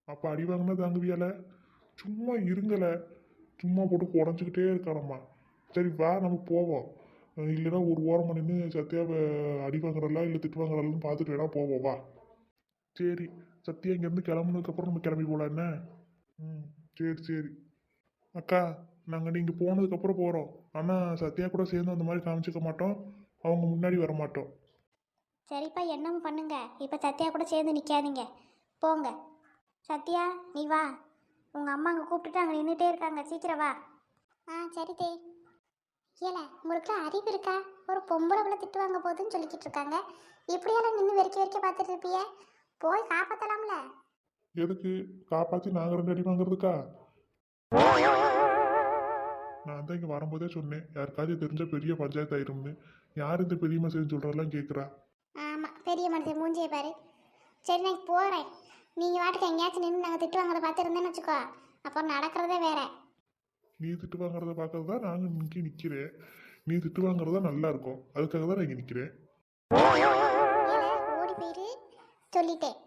அப்போ அடி வாங்கினா தாங்குவியால? சும்மா இருங்கல, சும்மா போட்டு குறைஞ்சிக்கிட்டே இருக்கானம்மா. சரி வா நம்ம போவோம். இல்லைன்னா ஒரு ஓரமாக நின்று சத்யாவை அடி வாங்குறல இல்லை திட்டு வாங்குறலான்னு பார்த்துட்டு வேணா போவோம் வா. சரி, சத்யா இங்கேருந்து கிளம்புனதுக்கப்புறம் நம்ம கிளம்பி போகலாம் என்ன? ம், சரி சரி. அக்கா, நாங்கள் நீங்கள் போனதுக்கப்புறம் போகிறோம். ஆனால் சத்யா கூட சேர்ந்து அந்த மாதிரி காமிச்சிக்க மாட்டோம், அவங்க முன்னாடி வர மாட்டோம். சரிப்பா, என்னமோ பண்ணுங்க. இப்போ சத்யா கூட சேர்ந்து நிற்காதீங்க, போங்க. சத்யா, நீ வா. உங்கள் அம்மா அங்கே கூப்பிட்டுட்டு அங்கே நின்றுட்டே இருக்காங்க, சீக்கிரம் வா. சரி தே. ஏல, உங்களுக்கு அறிவு இருக்கா? ஒரு பொம்பளை பிள்ளை திட்டு வாங்க போகுதுன்னு சொல்லிக்கிட்டு இருக்காங்க. இப்படியெல்லாம் நின்று வெறிக்க வெறிக்க பார்த்துட்டு இருப்பிய? போய் காப்பாற்றலாம்ல. எதுக்கு காப்பாற்றி நாங்கள் 2 அடி வாங்குறதுக்கா? நான் தான் இங்கே வரும்போதே சொன்னேன், யாருக்காச்சும் தெரிஞ்ச பெரிய பஞ்சாயத்து ஆயிரும்னு. யார் இந்த பெரிய மனுஷன் சொல்கிறதெல்லாம் கேட்குறா? ஆமாம், பெரிய மனுஷன் மூஞ்சியை பாரு. சரி, நான் போகிறேன். நீங்கள் வாட்டுக்கு எங்கேயாச்சும் நின்று நாங்கள் திட்டு வாங்குறத பார்த்துருந்தேன்னு வச்சுக்கோ, அப்போ நடக்கிறதே வேற. நீ திட்டு வாங்குறத பார்க்கறது தான் நாங்கள் இங்கே நிற்கிறேன். நீ திட்டு வாங்குறதா நல்லா இருக்கும், அதுக்காக தான் நான் இங்கே நிற்கிறேன். ஓடி போயிரு சொல்லிட்டேன்.